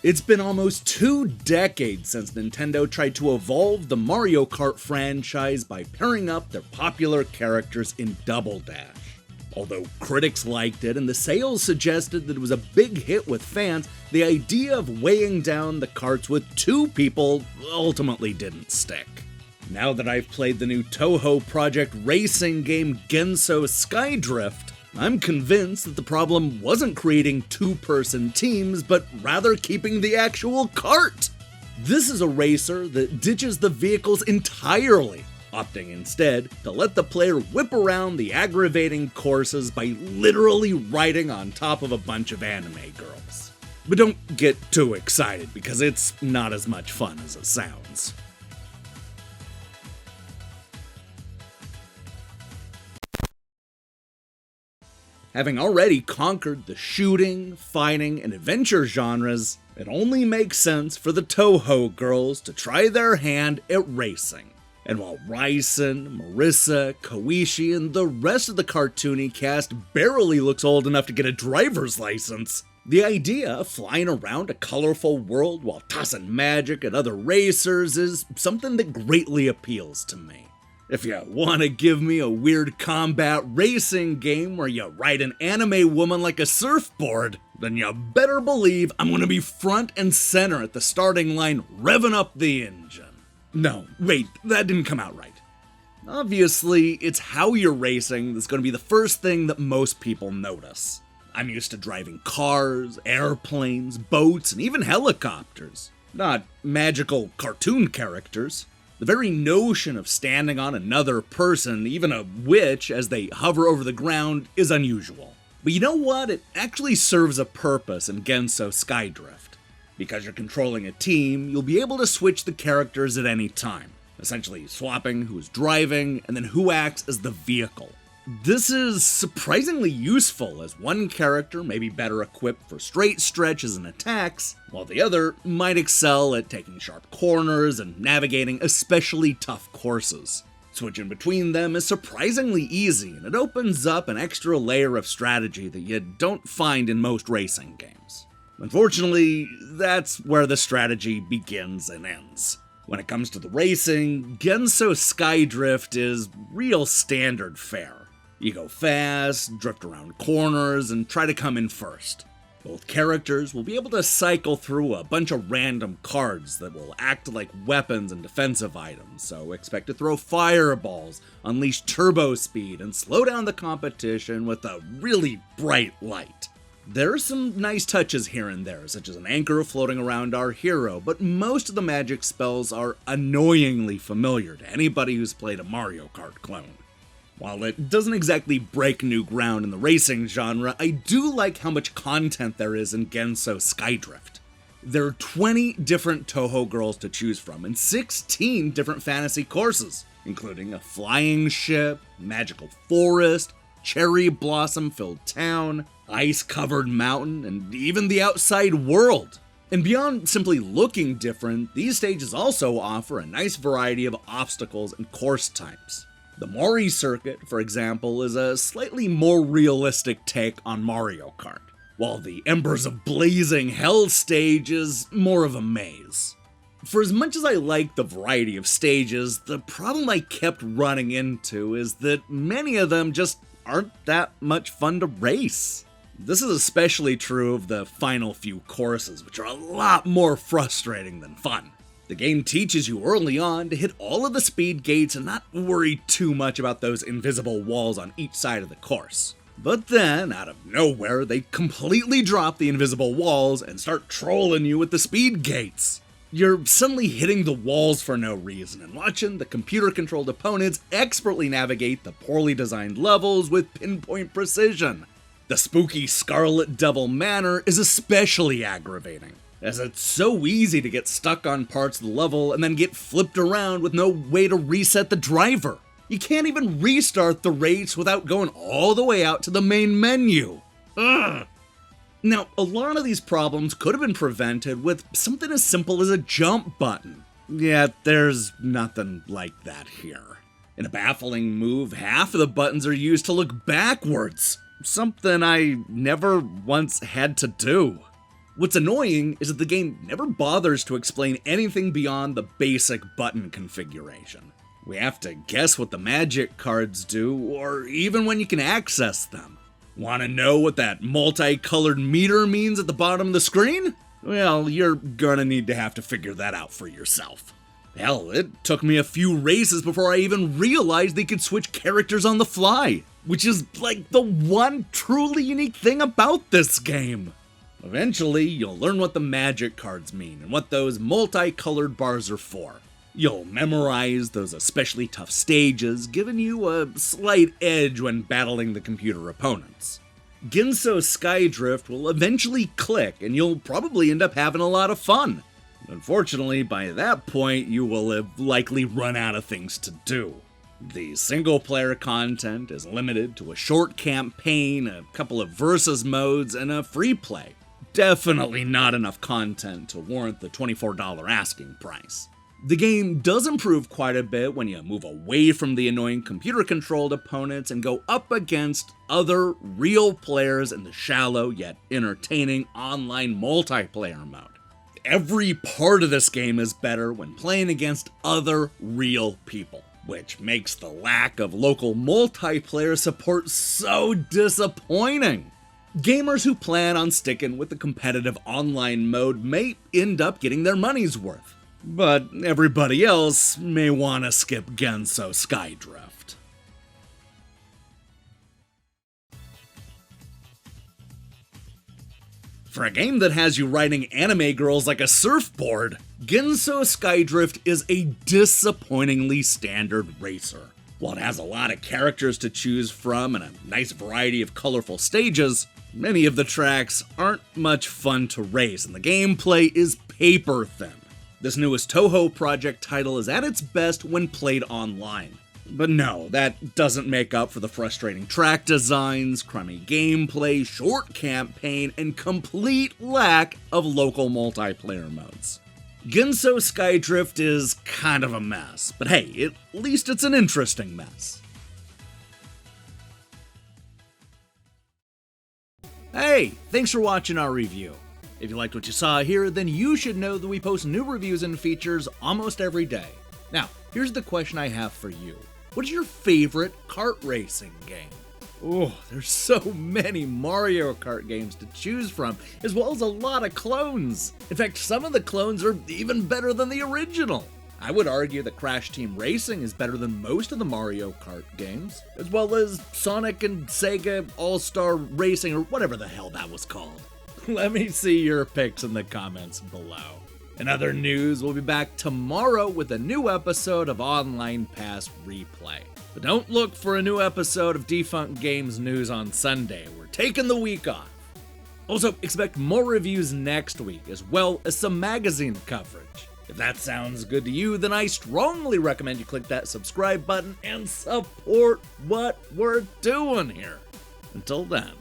It's been almost 2 decades since Nintendo tried to evolve the Mario Kart franchise by pairing up their popular characters in Double Dash. Although critics liked it and the sales suggested that it was a big hit with fans, the idea of weighing down the carts with 2 people ultimately didn't stick. Now that I've played the new Touhou Project racing game Gensou SkyDrift, I'm convinced that the problem wasn't creating 2-person teams, but rather keeping the actual cart. This is a racer that ditches the vehicles entirely, opting instead to let the player whip around the aggravating courses by literally riding on top of a bunch of anime girls. But don't get too excited, because it's not as much fun as it sounds. Having already conquered the shooting, fighting, and adventure genres, it only makes sense for the Touhou girls to try their hand at racing. And while Ryson, Marissa, Koichi, and the rest of the cartoony cast barely looks old enough to get a driver's license, the idea of flying around a colorful world while tossing magic at other racers is something that greatly appeals to me. If you want to give me a weird combat racing game where you ride an anime woman like a surfboard, then you better believe I'm going to be front and center at the starting line revving up the engine. No, wait, that didn't come out right. Obviously, it's how you're racing that's going to be the first thing that most people notice. I'm used to driving cars, airplanes, boats, and even helicopters. Not magical cartoon characters. The very notion of standing on another person, even a witch, as they hover over the ground is unusual. But you know what? It actually serves a purpose in Gensou SkyDrift. Because you're controlling a team, you'll be able to switch the characters at any time, essentially swapping who's driving and then who acts as the vehicle. This is surprisingly useful, as one character may be better equipped for straight stretches and attacks, while the other might excel at taking sharp corners and navigating especially tough courses. Switching between them is surprisingly easy, and it opens up an extra layer of strategy that you don't find in most racing games. Unfortunately, that's where the strategy begins and ends. When it comes to the racing, Gensou SkyDrift is real standard fare. You go fast, drift around corners, and try to come in first. Both characters will be able to cycle through a bunch of random cards that will act like weapons and defensive items, so expect to throw fireballs, unleash turbo speed, and slow down the competition with a really bright light. There are some nice touches here and there, such as an anchor floating around our hero, but most of the magic spells are annoyingly familiar to anybody who's played a Mario Kart clone. While it doesn't exactly break new ground in the racing genre, I do like how much content there is in Gensou SkyDrift. There are 20 different Touhou girls to choose from, and 16 different fantasy courses, including a flying ship, magical forest, cherry blossom-filled town, ice-covered mountain, and even the outside world. And beyond simply looking different, these stages also offer a nice variety of obstacles and course types. The Mori circuit, for example, is a slightly more realistic take on Mario Kart, while the Embers of Blazing Hell stage is more of a maze. For as much as I like the variety of stages, the problem I kept running into is that many of them just aren't that much fun to race. This is especially true of the final few courses, which are a lot more frustrating than fun. The game teaches you early on to hit all of the speed gates and not worry too much about those invisible walls on each side of the course. But then, out of nowhere, they completely drop the invisible walls and start trolling you with the speed gates. You're suddenly hitting the walls for no reason and watching the computer-controlled opponents expertly navigate the poorly designed levels with pinpoint precision. The spooky Scarlet Devil Manor is especially aggravating, as it's so easy to get stuck on parts of the level and then get flipped around with no way to reset the driver. You can't even restart the race without going all the way out to the main menu. Ugh. Now, a lot of these problems could have been prevented with something as simple as a jump button. Yet there's nothing like that here. In a baffling move, half of the buttons are used to look backwards, something I never once had to do. What's annoying is that the game never bothers to explain anything beyond the basic button configuration. We have to guess what the magic cards do, or even when you can access them. Want to know what that multicolored meter means at the bottom of the screen? Well, you're gonna need to have to figure that out for yourself. Hell, it took me a few races before I even realized they could switch characters on the fly, which is like the one truly unique thing about this game. Eventually, you'll learn what the magic cards mean and what those multicolored bars are for. You'll memorize those especially tough stages, giving you a slight edge when battling the computer opponents. Gensou SkyDrift will eventually click, and you'll probably end up having a lot of fun. Unfortunately, by that point, you will have likely run out of things to do. The single-player content is limited to a short campaign, a couple of versus modes, and a free play. Definitely not enough content to warrant the $24 asking price. The game does improve quite a bit when you move away from the annoying computer-controlled opponents and go up against other real players in the shallow yet entertaining online multiplayer mode. Every part of this game is better when playing against other real people, which makes the lack of local multiplayer support so disappointing. Gamers who plan on sticking with the competitive online mode may end up getting their money's worth, but everybody else may want to skip Gensou SkyDrift. For a game that has you riding anime girls like a surfboard, Gensou SkyDrift is a disappointingly standard racer. While it has a lot of characters to choose from and a nice variety of colorful stages, many of the tracks aren't much fun to race, and the gameplay is paper thin. This newest Touhou Project title is at its best when played online. But no, that doesn't make up for the frustrating track designs, crummy gameplay, short campaign, and complete lack of local multiplayer modes. Gensou SkyDrift is kind of a mess, but hey, at least it's an interesting mess. Hey, thanks for watching our review. If you liked what you saw here, then you should know that we post new reviews and features almost every day. Now, here's the question I have for you. What is your favorite kart racing game? Oh, there's so many Mario Kart games to choose from, as well as a lot of clones. In fact, some of the clones are even better than the original. I would argue that Crash Team Racing is better than most of the Mario Kart games, as well as Sonic and Sega All-Star Racing, or whatever the hell that was called. Let me see your picks in the comments below. In other news, we'll be back tomorrow with a new episode of Online Pass Replay. But don't look for a new episode of Defunct Games news on Sunday. We're taking the week off. Also, expect more reviews next week, as well as some magazine coverage. If that sounds good to you, then I strongly recommend you click that subscribe button and support what we're doing here. Until then.